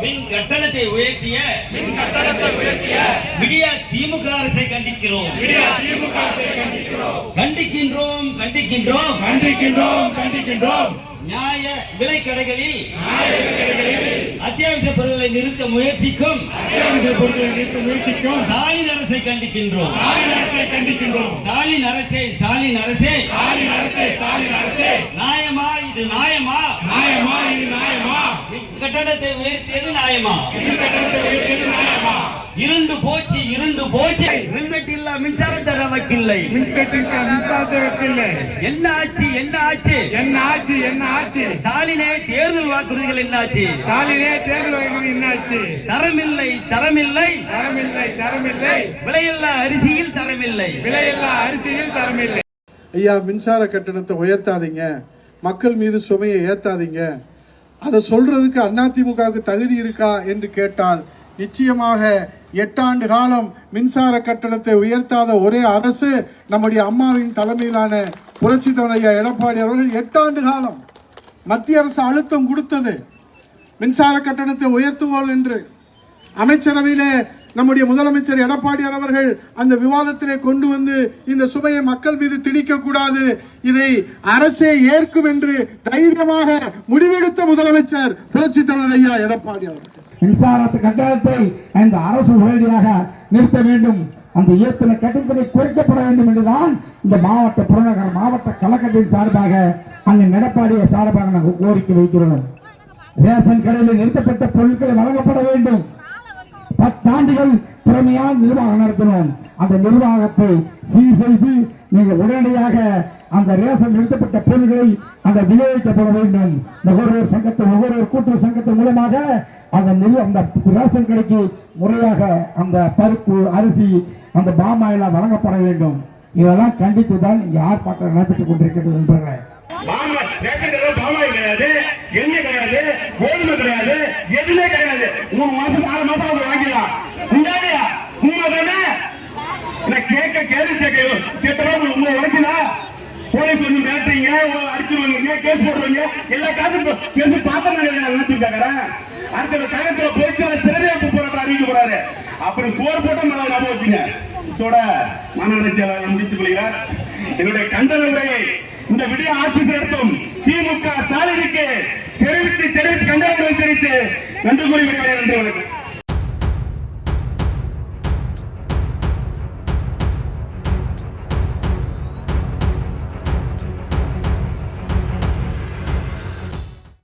மின் கட்டணத்தை உயர்த்திய விடியா திமுக அரசை கண்டிக்கிறோம். கண்டிக்கின்றோம். நியாய விலை கடைகளில் அத்தியாவசிய பொருட்களை நிறுத்த முயற்சிக்கும் ஸ்டாலின் அரசை கண்டிக்கின்றோம். ஸ்டாலின் அரசே நியாயமா இது நியாயமா? கட்டணத்தை உயர்த்தியது நியாயமா? இருண்டு போச்சு மின்வெட்டில்லா மின்சாரம் தர வைக்கலை. என்ன ஆச்சு? ஸ்டாலினே தேர்தல் வாக்குறுதிகள் என்னாச்சு? தரமில்லை. விலையில்லா அரிசியில் தரமில்லை. ஐயா, மின்சார கட்டணத்தை உயர்த்தாதீங்க, மக்கள் மீது சுமையை ஏத்தாதீங்க, அதை சொல்றதுக்கு அதிமுகவுக்கு தகுதி இருக்கா என்று கேட்டால் நிச்சயமாக 8 ஆண்டு காலம் மின்சார கட்டணத்தை உயர்த்தாத ஒரே அரசு நம்முடைய அம்மாவின் தலைமையிலான புரட்சித் தலைவர் ஐயா எடப்பாடி அவர்கள் 8 ஆண்டு காலம் மத்திய அரசு அழுத்தம் கொடுத்தது மின்சார கட்டணத்தை உயர்த்துவோம் என்று. அமைச்சரவையிலே நம்முடைய முதலமைச்சர் எடப்பாடி அவர்கள் அந்த விவாதத்திலே கொண்டு வந்து இந்த சுமையை மக்கள் மீது திணிக்க கூடாது, இதை அரசே ஏற்கும் என்று தைரியமாக முடிவெடுத்த முதலமைச்சர் புரட்சித் தலைவர் ஐயா எடப்பாடி அவர்கள் மின்சார கட்டணத்தை இந்த அரசு உடனடியாக நிறுத்த வேண்டும், அந்த இயத்தின கட்டணத்தை குறைக்கப்பட வேண்டும் என்றுதான் இந்த மாவட்ட புறநகர் மாவட்ட கழகத்தின் சார்பாக அண்ணன் எடப்பாடியை சார்பாக நாங்கள் கோரிக்கை வைக்கிறோம். ரேஷன் கடையில் நிறுத்தப்பட்ட பொருட்களை வழங்கப்பட வேண்டும். 10 ஆண்டுகள் திறமையான நிர்வாகம் நடத்தணும். அந்த நிர்வாகத்தை சீர் செய்து நீங்கள் உடனடியாக அந்த ரேஷன் நிறுத்தப்பட்ட பொருட்களை அந்த விநியோகிக்கப்பட வேண்டும். நுகர்வோர் கூட்டுறவு சங்கத்தின் மூலமாக அந்த ரேஷன் கடைக்கு முறையாக அந்த பருப்பு, அரிசி, அந்த பாமாயில வழங்கப்பட வேண்டும். இதெல்லாம் கண்டித்து தான் இங்கே ஆர்ப்பாட்டம் நடைபெற்றுக் கொண்டிருக்கிறது நண்பர்களே. எண்ணெய் கிடையாது, கோதுமை கிடையாது, எதுவுமே கிடையாது. 3 மாசம் 4 மாசம் அவங்க வாங்கிடலாம். உண்டாடியா உண்மை தானே? கேள்வி கேட்டவங்க உங்களை உழைக்குதா? போலீஸ் வந்து மிரட்டுறீங்க, அடிச்சுருவாங்க, கேஸ் போடுறீங்க, எல்லா காசும் கேஸ் பார்த்தா நினைச்சிருக்காங்க. அடுத்த கழகத்துல பொறிச்சாளர் சிறப்பு போராட்டம் அறிவிக்க போறாரு. அப்புறம் சோறு போட்ட மேல ஞாபகம் வச்சுங்க. இதோட மாநகராட்சி செயலாளர் முடித்துக் கொள்கிறார். என்னுடைய கண்டன உரையை இந்த விடிய ஆட்சி சேர்த்தும் திமுக ஸ்டாலினுக்கு தெரிவித்து கண்டனங்களை தெரிவித்து நன்றி கூறி விடுகிறேன். நன்றி வணக்கம்.